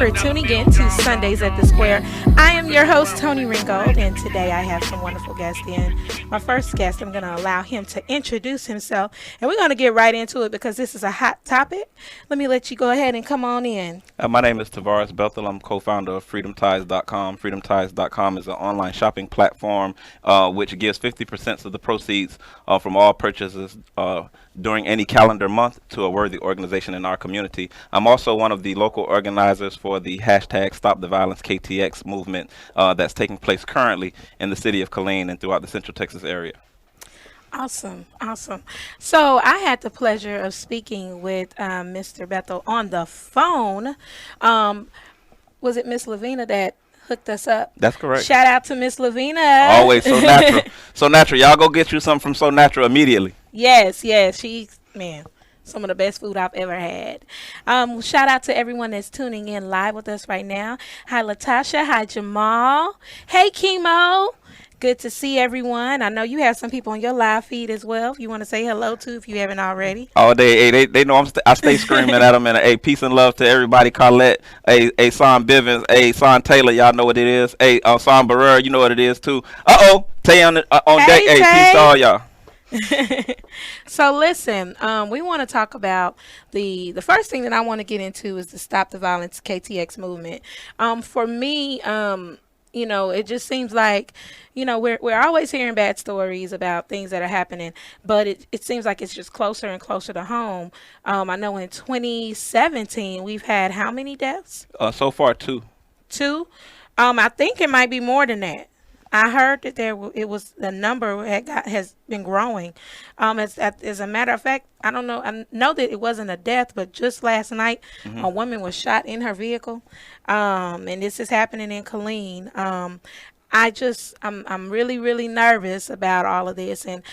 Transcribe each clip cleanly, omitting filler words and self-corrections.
for tuning in to Sundays at the Square. I am your host, Toni Ringgold, and today I have some wonderful guests in. My first guest, I'm going to allow him to introduce himself, and we're going to get right into it because this is a hot topic. Let me let you go ahead and come on in. My name is Tavares Bethel. I'm co-founder of freedomties.com. Freedomties.com is an online shopping platform which gives 50% of the proceeds from all purchases during any calendar month to a worthy organization in our community. I'm also one of the local organizers for the hashtag Stop the Violence KTX movement that's taking place currently in the city of Killeen and throughout the Central Texas area. Awesome. So I had the pleasure of speaking with Mr. Bethel on the phone. Was it Miss Lavina that hooked us up? That's correct. Shout out to Miss Lavina. Always so natural. So natural. Y'all go get you something from So Natural immediately. Yes. She's, man, some of the best food I've ever had. Shout out to everyone that's tuning in live with us right now. Hi, Latasha. Hi, Jamal. Hey, Chemo. Good to see everyone. I know you have some people on your live feed as well. If you want to say hello to, if you haven't already. Oh, they know I stay screaming at them. And peace and love to everybody. Colette, Son Bivens, Son Taylor, y'all know what it is. Son Barrera, you know what it is too. Tay on deck. Hey, peace to all y'all. So listen, we want to talk about the first thing that I want to get into is the Stop the Violence KTX movement. For me, it just seems like, we're always hearing bad stories about things that are happening, but it seems like it's just closer and closer to home. I know in 2017 we've had how many deaths? So far, two. Two? I think it might be more than that. I heard that the number has been growing. As a matter of fact, I don't know. I know that it wasn't a death, but just last night, a woman was shot in her vehicle, and this is happening in Killeen. I'm really, really nervous about all of this, and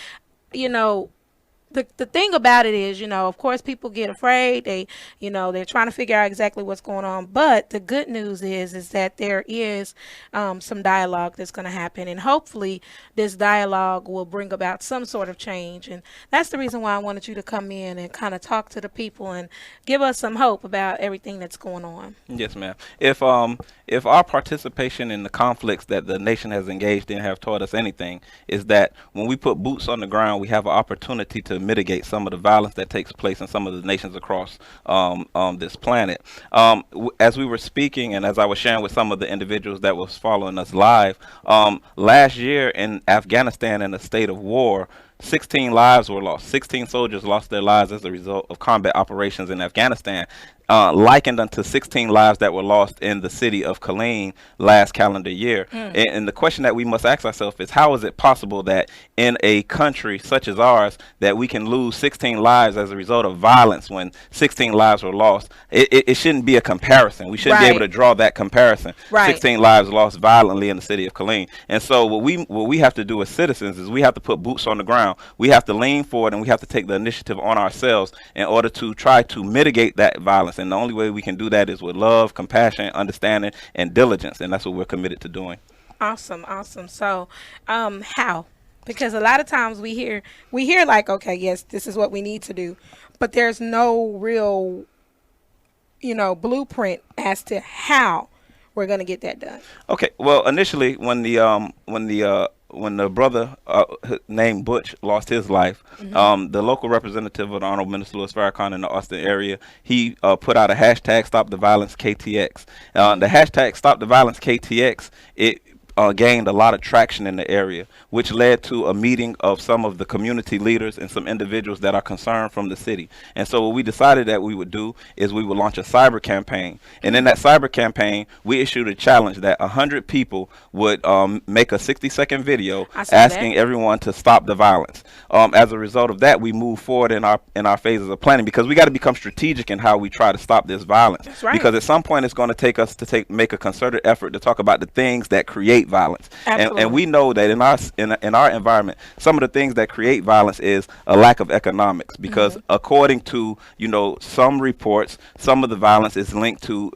the thing about it is, of course, people get afraid. They're trying to figure out exactly what's going on. But the good news is that there is some dialogue that's going to happen. And hopefully this dialogue will bring about some sort of change. And that's the reason why I wanted you to come in and kind of talk to the people and give us some hope about everything that's going on. Yes, ma'am. If our participation in the conflicts that the nation has engaged in have taught us anything, is that when we put boots on the ground, we have an opportunity to mitigate some of the violence that takes place in some of the nations across this planet. As we were speaking and as I was sharing with some of the individuals that was following us live, last year in Afghanistan in a state of war, 16 lives were lost. 16 soldiers lost their lives as a result of combat operations in Afghanistan, likened unto 16 lives that were lost in the city of Killeen last calendar year. And the question that we must ask ourselves is, how is it possible that in a country such as ours that we can lose 16 lives as a result of violence when 16 lives were lost? It shouldn't be a comparison. We shouldn't be able to draw that comparison. 16 lives lost violently in the city of Killeen. And so what we have to do as citizens is we have to put boots on the ground. We have to lean forward and we have to take the initiative on ourselves in order to try to mitigate that violence. And the only way we can do that is with love, compassion, understanding, and diligence. And that's what we're committed to doing. Awesome. So, how? Because a lot of times we hear like, okay, yes, this is what we need to do, but there's no real, blueprint as to how we're going to get that done. Okay. Well, initially, when the brother named Butch lost his life, the local representative of the Honorable Minister Louis Farrakhan in the Austin area, he put out a hashtag Stop the Violence KTX. The hashtag Stop the Violence KTX, it gained a lot of traction in the area, which led to a meeting of some of the community leaders and some individuals that are concerned from the city. And so what we decided that we would do is we would launch a cyber campaign. And in that cyber campaign, we issued a challenge that 100 people would make a 60-second video asking everyone to stop the violence. As a result of that, we move forward in our phases of planning, because we got to become strategic in how we try to stop this violence. That's right. Because at some point it's going to take us to make a concerted effort to talk about the things that create violence. And Absolutely. we know that in our environment, some of the things that create violence is a lack of economics, because Hmm. according to some reports, some of the violence is linked to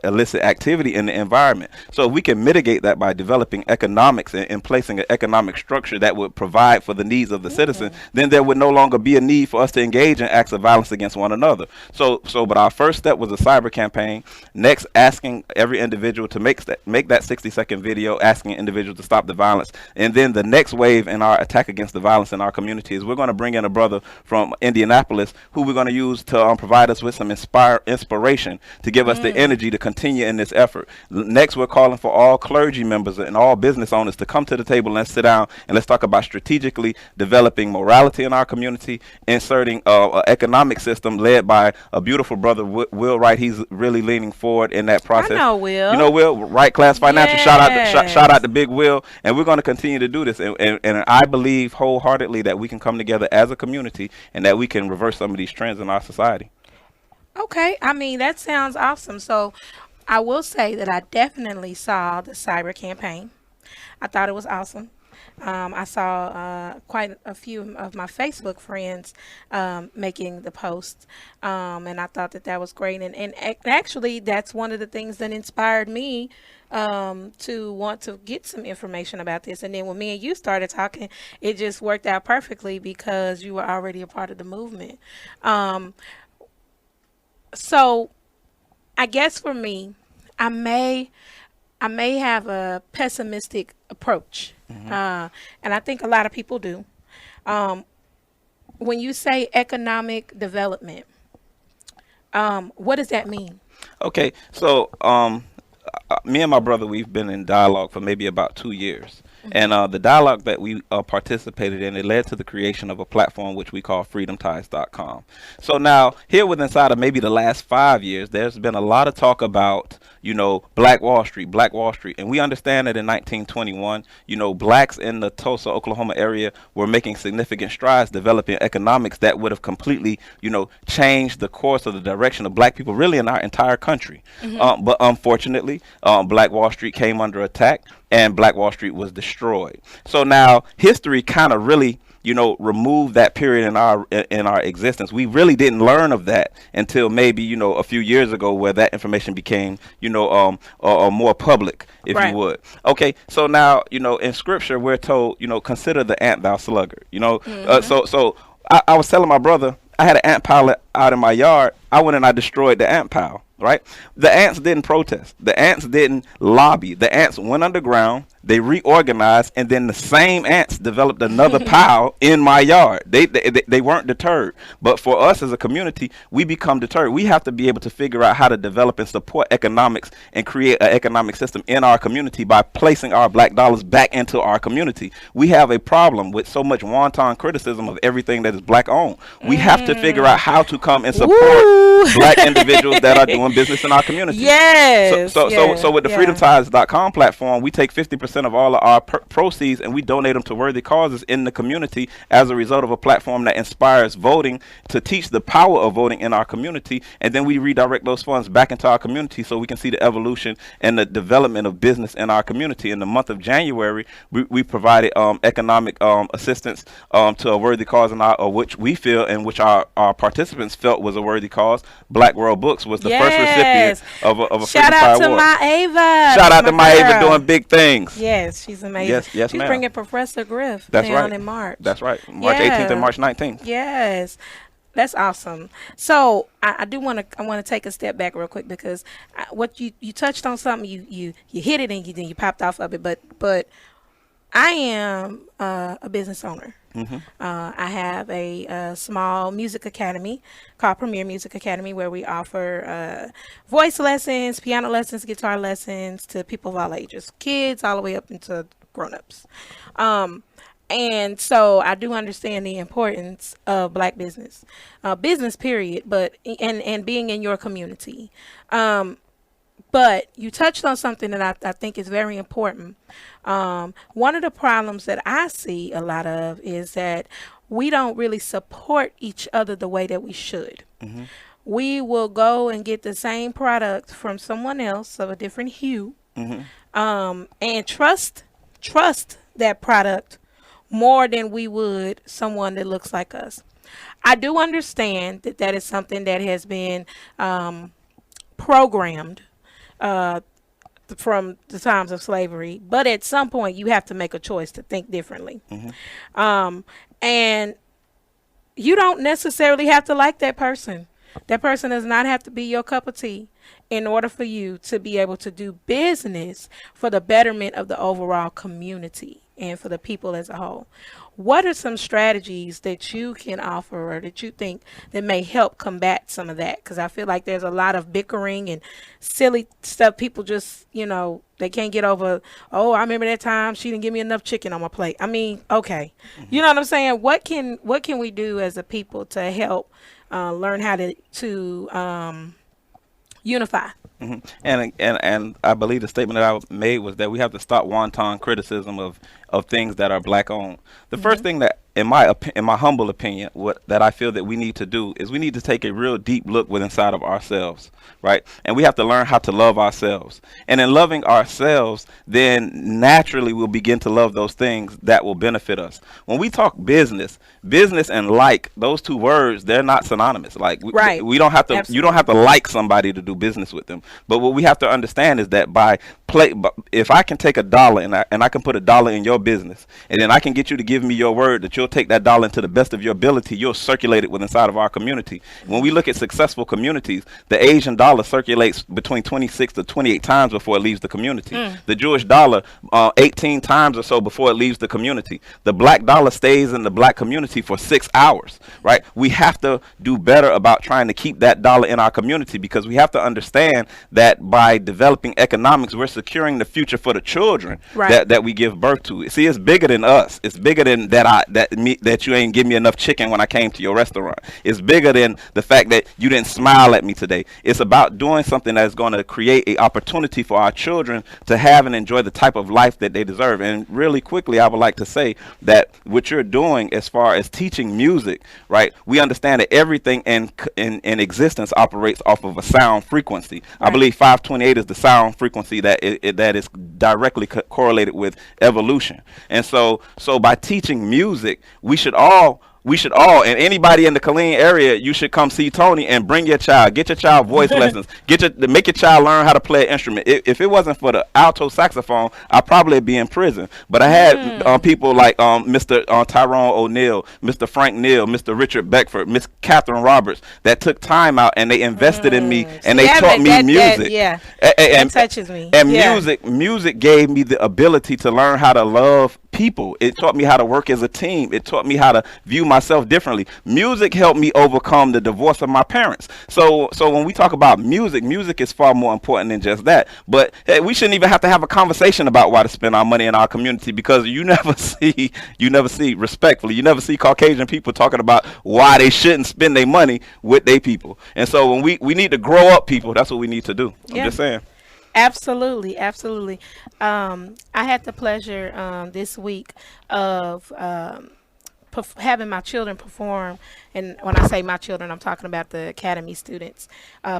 illicit activity in the environment. So if we can mitigate that by developing economics and placing an economic structure that would provide for the needs of the citizen, Yeah. then there would no longer be a need for us to engage in acts of violence against one another. But our first step was a cyber campaign. Next, asking every individual to make that 60-second video asking individuals to stop the violence. And then the next wave in our attack against the violence in our community is we're going to bring in a brother from Indianapolis who we're going to use to provide us with some inspiration to give us the Mm. energy to continue in this effort. Next, we're calling for all clergy members and all business owners to come to the table and let's sit down and let's talk about strategically developing morality in our community, inserting an economic system led by a beautiful brother, Will Wright. He's really leaning forward in that I process. know, You know, Will. Will, Right Class Financial. Shout out Yes. to Big Will, and we're going to continue to do this. And I believe wholeheartedly that we can come together as a community and that we can reverse some of these trends in our society. Okay. I mean, that sounds awesome. So I will say that I definitely saw the cyber campaign. I thought it was awesome. I saw quite a few of my Facebook friends making the post, and I thought that that was great. Actually, that's one of the things that inspired me to want to get some information about this. And then when me and you started talking, it just worked out perfectly because you were already a part of the movement. Um, so I guess for me, I may I may have a pessimistic approach, Hmm. uh, and I think a lot of people do. Um, when you say economic development, what does that mean? Okay, so me and my brother, we've been in dialogue for maybe about 2 years. Hmm. And the dialogue that we participated in, it led to the creation of a platform which we call freedomties.com. So now, here within inside of maybe the last 5 years, there's been a lot of talk about, Black Wall Street, Black Wall Street. And we understand that in 1921, blacks in the Tulsa, Oklahoma area were making significant strides developing economics that would have completely, changed the course of the direction of black people really in our entire country. Hmm. But unfortunately, Black Wall Street came under attack and Black Wall Street was destroyed. So now history kind of really, removed that period in our existence. We really didn't learn of that until maybe, a few years ago, where that information became, more public, if you Right. would. Okay, so now, in scripture we're told, consider the ant thou sluggard. Hmm. I was telling my brother I had an ant pile out in my yard. I went and I destroyed the ant pile. Right? The ants didn't protest. The ants didn't lobby. The ants went underground. They reorganized, and then the same ants developed another pile in my yard. They weren't deterred. But for us as a community, we become deterred. We have to be able to figure out how to develop and support economics and create an economic system in our community by placing our black dollars back into our community. We have a problem with so much wanton criticism of everything that is black owned. We have to figure Mm. out how to come and support Woo! black individuals that are doing business in our community. So, Yes, so, so, yeah, so with the yeah. freedomties.com platform, we take 50% of all of our proceeds and we donate them to worthy causes in the community as a result of a platform that inspires voting, to teach the power of voting in our community. And then we redirect those funds back into our community so we can see the evolution and the development of business in our community. In the month of January, we provided economic assistance to a worthy cause which we feel and which our participants felt was a worthy cause. Black World Books was the first recipient Yes. of a Shout Freedom out Tie to Award. my Ava. Shout That's out my to Maeva girl. doing big things. Yes, she's amazing. Yes, She's ma'am. bringing Professor Griff That's down right. in March. That's right. March 18th and Yeah. March 19th. Yes. That's awesome. So I do want to take a step back real quick because what you touched on something, you hit it and then you popped off of it, but I am a business owner. Hmm. I have a small music academy called Premier Music Academy where we offer voice lessons, piano lessons, guitar lessons to people of all ages, kids all the way up into grown-ups. Um, and so I do understand the importance of black business, business period, but and being in your community. Um, but you touched on something that I think is very important. One of the problems that I see a lot of is that we don't really support each other the way that we should. Hmm. We will go and get the same product from someone else of a different hue, and trust that product more than we would someone that looks like us. I do understand that that is something that has been programmed uh, from the times of slavery, but at some point you have to make a choice to think differently. Um, and you don't necessarily have to like that person. That person does not have to be your cup of tea in order for you to be able to do business for the betterment of the overall community and for the people as a whole. What are some strategies that you can offer or that you think that may help combat some of that? Because I feel like there's a lot of bickering and silly stuff. People just, they can't get over, oh, I remember that time she didn't give me enough chicken on my plate. I mean, okay. You know what I'm saying? What can we do as a people to help learn how to unify? And I believe the statement that I made was that we have to stop wanton criticism of things that are black owned. The first thing that, in my humble opinion, what that I feel that we need to do is we need to take a real deep look within inside of ourselves, right? And we have to learn how to love ourselves. And in loving ourselves, then naturally we'll begin to love those things that will benefit us. When we talk business and like, those two words, they're not synonymous. Like Right. we don't have to. You Absolutely. don't have to like somebody to do business with them. But what we have to understand is that if I can take $1 and I can put $1 in your business, and then I can get you to give me your word that you'll take that dollar into the best of your ability, you'll circulate it within inside of our community. When we look at successful communities, the Asian dollar circulates between 26 to 28 times before it leaves the community. The Jewish dollar 18 times or so before it leaves the community. The black dollar stays in the black community for 6 hours, right? We have to do better about trying to keep that dollar in our community, because we have to understand that by developing economics, we're securing the future for the children Right. that we give birth to. See, it's bigger than us. It's bigger than that you ain't give me enough chicken when I came to your restaurant. It's bigger than the fact that you didn't smile at me today. It's about doing something that's going to create an opportunity for our children to have and enjoy the type of life that they deserve. And really quickly, I would like to say that what you're doing as far as teaching music, right? We understand that everything in existence operates off of a sound frequency. I Right. believe 528 is the sound frequency that that is directly correlated with evolution. And so by teaching music, we should all, and anybody in the Killeen area, you should come see Toni and bring your child. Get your child voice lessons. Make your child learn how to play an instrument. If it wasn't for the alto saxophone, I'd probably be in prison. But I had people like Mr. Tyrone O'Neill, Mr. Frank Neal, Mr. Richard Beckford, Miss Catherine Roberts, that took time out and they invested in me and they taught me music. Yeah, And that touches me. and Yeah. music gave me the ability to learn how to love people. It taught me how to work as a team. It taught me how to view myself differently. Music helped me overcome the divorce of my parents. So when we talk about music is far more important than just that. But hey, we shouldn't even have to have a conversation about why to spend our money in our community, because you never see respectfully, you never see Caucasian people talking about why they shouldn't spend their money with their people. And so when we need to grow up, people, that's what we need to do. I'm Yeah. just saying. Absolutely, absolutely. I had the pleasure this week of having my children perform, and when I say my children, I'm talking about the academy students,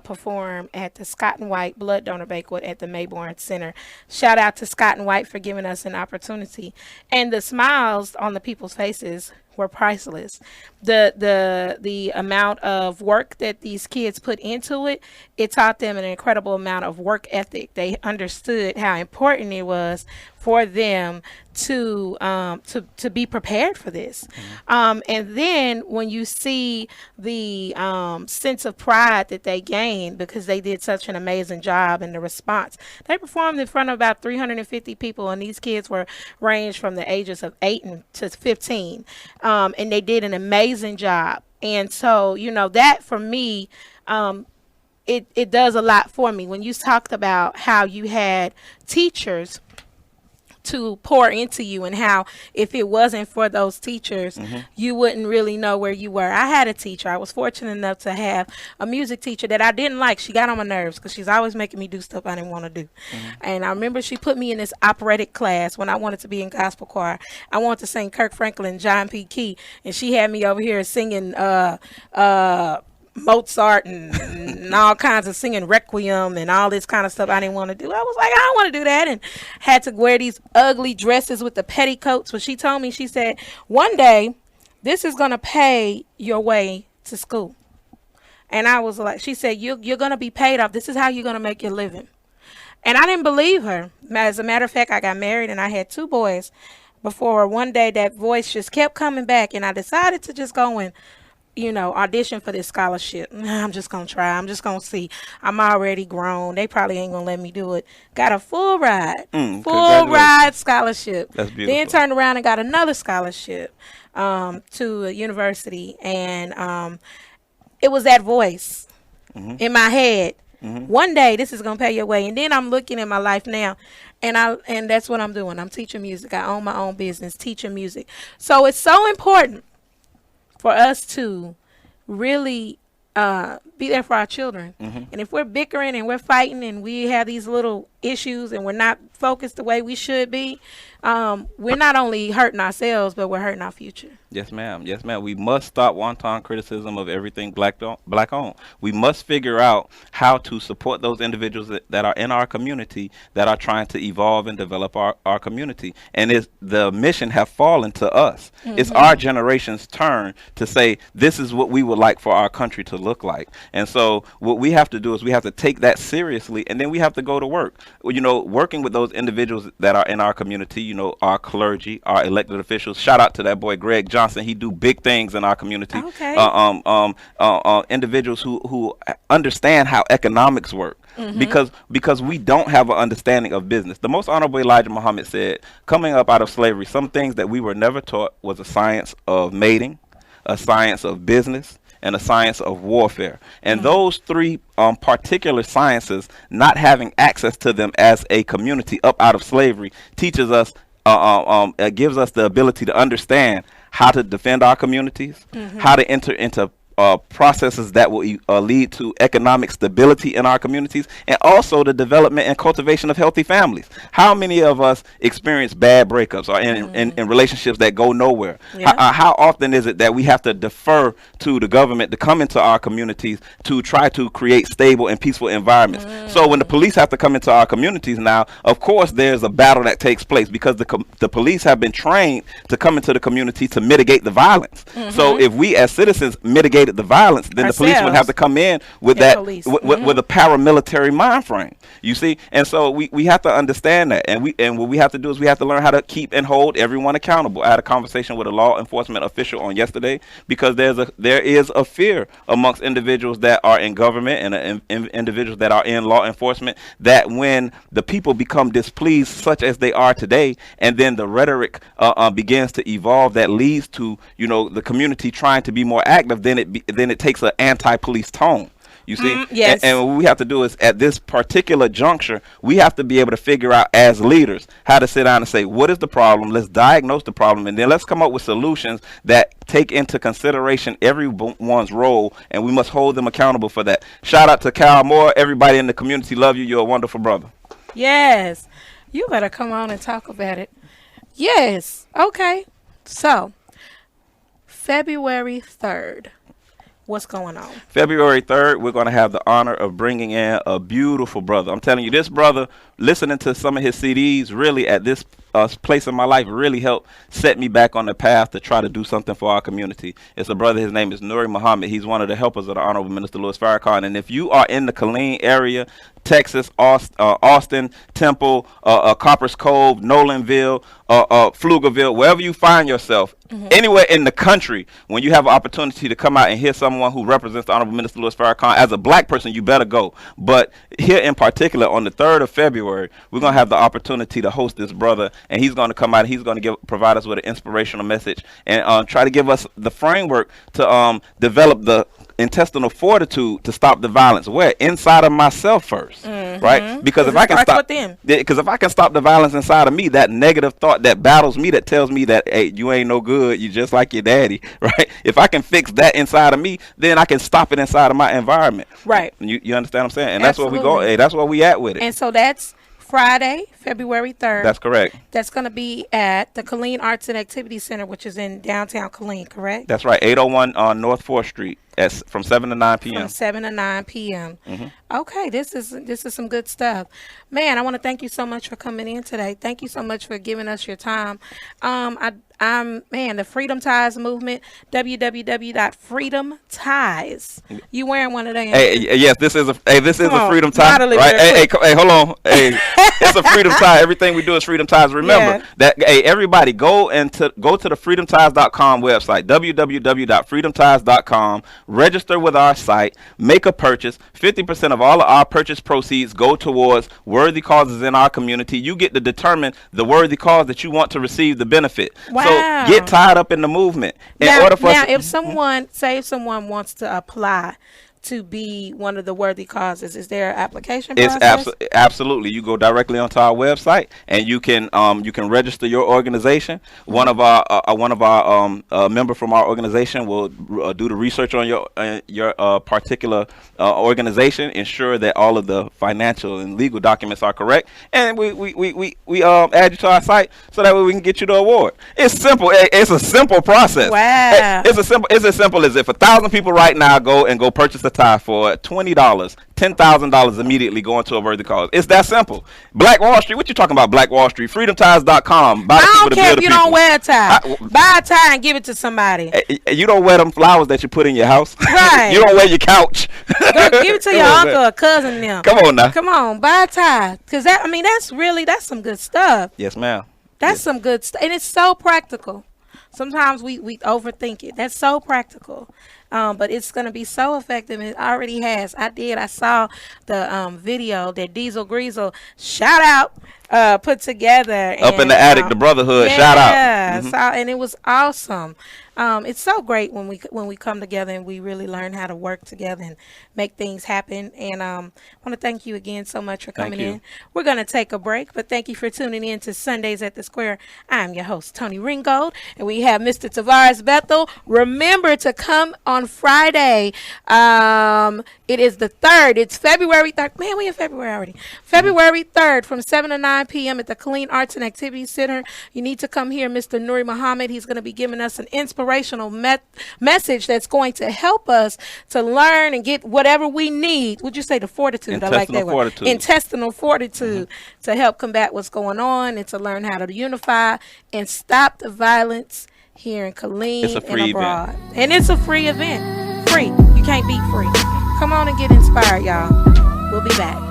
perform at the Scott and White Blood Donor Banquet at the Mayborn Center. Shout out to Scott and White for giving us an opportunity, and the smiles on the people's faces were priceless. The amount of work that these kids put into it, it taught them an incredible amount of work ethic. They understood how important it was for them to be prepared for this. And then when you see the sense of pride that they gained because they did such an amazing job, and the response, they performed in front of about 350 people, and these kids were ranged from the ages of 8 to 15, and they did an amazing job. And so that for me, it does a lot for me. When you talked about how you had teachers to pour into you, and how if it wasn't for those teachers, you wouldn't really know where you were. I had a teacher. I was fortunate enough to have a music teacher that I didn't like. She got on my nerves because she's always making me do stuff I didn't want to do. And I remember she put me in this operatic class when I wanted to be in gospel choir. I wanted to sing Kirk Franklin, John P. Key, and she had me over here singing Mozart and and all kinds of singing Requiem and all this kind of stuff I didn't want to do. I was like, I don't want to do that, and had to wear these ugly dresses with the petticoats. When she told me, she said, one day, this is going to pay your way to school. And I was like, she said, you're going to be paid off. This is how you're going to make your living. And I didn't believe her. As a matter of fact, I got married and I had 2 boys before one day that voice just kept coming back. And I decided to just go and, audition for this scholarship. I'm just going to try. I'm just going to see. I'm already grown. They probably ain't going to let me do it. Got a full ride. Full ride scholarship. That's beautiful. Then turned around and got another scholarship to a university. And it was that voice in my head. One day this is gonna pay your way. And then I'm looking at my life now, and that's what I'm doing. I'm teaching music. I own my own business, teaching music. So it's so important for us to really be there for our children. And if we're bickering and we're fighting and we have these little issues and we're not focused the way we should be, we're not only hurting ourselves, but we're hurting our future. Yes, ma'am. Yes, ma'am. We must stop wanton criticism of everything black owned. We must figure out how to support those individuals that are in our community that are trying to evolve and develop our community. And the mission have fallen to us. It's our generation's turn to say, this is what we would like for our country to look like. And so what we have to do is we have to take that seriously, and then we have to go to work. Working with those individuals that are in our community, our clergy, our elected officials. Shout out to that boy Greg Johnson. He do big things in our community. Okay. Individuals who understand how economics work. Because we don't have an understanding of business. The most honorable Elijah Muhammad said, coming up out of slavery, some things that we were never taught was a science of mating, a science of business, and a science of warfare. And those 3 particular sciences, not having access to them as a community up out of slavery, teaches us, gives us the ability to understand how to defend our communities, how to enter into processes that will lead to economic stability in our communities, and also the development and cultivation of healthy families. How many of us experience bad breakups or in relationships that go nowhere? Yeah. How often is it that we have to defer to the government to come into our communities to try to create stable and peaceful environments? So when the police have to come into our communities now, of course there's a battle that takes place because the police have been trained to come into the community to mitigate the violence. So if we as citizens mitigate the violence, then the police would have to come in with that with a paramilitary mind frame, you see. And so we have to understand that, and what we have to do is we have to learn how to keep and hold everyone accountable. I had a conversation with a law enforcement official on yesterday because there is a fear amongst individuals that are in government and individuals that are in law enforcement that when the people become displeased such as they are today, and then the rhetoric begins to evolve that leads to the community trying to be more active, then it takes an anti-police tone. You see? Yes. And what we have to do is at this particular juncture, we have to be able to figure out as leaders how to sit down and say, what is the problem? Let's diagnose the problem, and then let's come up with solutions that take into consideration everyone's role, and we must hold them accountable for that. Shout out to Kyle Moore. Everybody in the community love you. You're a wonderful brother. Yes. You better come on and talk about it. Yes. Okay. So, February 3rd. What's going on? February 3rd, we're going to have the honor of bringing in a beautiful brother. I'm telling you, this brother, listening to some of his CDs, really at this place in my life really helped set me back on the path to try to do something for our community. It's a brother. His name is Nuri Muhammad. He's one of the helpers of the Honorable Minister Louis Farrakhan. And if you are in the Killeen area, Texas, Austin, Temple, Coppers Cove, Nolanville, Pflugerville, wherever you find yourself, anywhere in the country, when you have an opportunity to come out and hear someone who represents the Honorable Minister Louis Farrakhan, as a black person, you better go. But here in particular, on the 3rd of February, we're going to have the opportunity to host this brother, and he's going to come out and he's going to provide us with an inspirational message and try to give us the framework to develop the intestinal fortitude to stop the violence. Where? Inside of myself first, right? Because if I can stop the violence inside of me, that negative thought that battles me, that tells me that, hey, you ain't no good, you just like your daddy, right? If I can fix that inside of me, then I can stop it inside of my environment. Right. You understand what I'm saying? And that's where we go. Hey, that's where we at with it. And so that's Friday, February 3rd. That's correct. That's going to be at the Killeen Arts and Activities Center, which is in downtown Killeen, correct? That's right. 801 on North 4th Street from 7 to 9 p.m. From 7 to 9 p.m. Okay, this is some good stuff. Man, I want to thank you so much for coming in today. Thank you so much for giving us your time. The Freedom Ties movement, www.freedomties. You wearing one of them? Hey, yes, this is a freedom tie, model it right? real Hey, hold on. Hey, it's a freedom tie. Everything we do is freedom ties. Remember that. Hey, everybody, go to the freedomties.com website, www.freedomties.com. Register with our site, make a purchase. 50% of all of our purchase proceeds go towards worthy causes in our community. You get to determine the worthy cause that you want to receive the benefit. Wow. So get tied up in the movement. If someone wants to apply to be one of the worthy causes, is there an application process? It's absolutely. You go directly onto our website and you can register your organization. One of our member from our organization will do the research on your particular organization, ensure that all of the financial and legal documents are correct, and we add you to our site so that way we can get you the award. It's simple. It's a simple process. Wow. It's as simple as if 1,000 people right now go purchase a tie for $20, $10,000 immediately going to a worthy cause. It's that simple. Black Wall Street. What you talking about? Black Wall Street. Freedomties.com. I don't care if you don't wear a tie. Buy a tie and give it to somebody. You don't wear them flowers that you put in your house. Right. You don't wear your couch. Go give it to your uncle or cousin now. Come on now. Come on, buy a tie. Because that's some good stuff. Yes, ma'am. That's some good stuff. And it's so practical. Sometimes we overthink it. That's so practical. But it's going to be so effective. It already has. I saw the video that Diesel Greasel, shout out, put together. Up in the attic, the brotherhood, shout out. Yeah, and it was awesome. It's so great when we come together and we really learn how to work together and make things happen. And I want to thank you again so much for coming in. We're going to take a break, but thank you for tuning in to Sundays at the Square. I'm your host, Toni Ringgold, and we have Mr. Tavares Bethel. Remember to come on Friday. It is the 3rd. It's February 3rd. Man, we in February already. February 3rd from 7 to 9 p.m. at the Killeen Arts and Activities Center. You need to come here. Mr. Nuri Muhammad, he's going to be giving us an inspirational message that's going to help us to learn and get whatever we need. Would you say the fortitude? I like that word. Intestinal fortitude to help combat what's going on and to learn how to unify and stop the violence here in Killeen and abroad. And it's a free event. Free. You can't beat free. Come on and get inspired, y'all. We'll be back.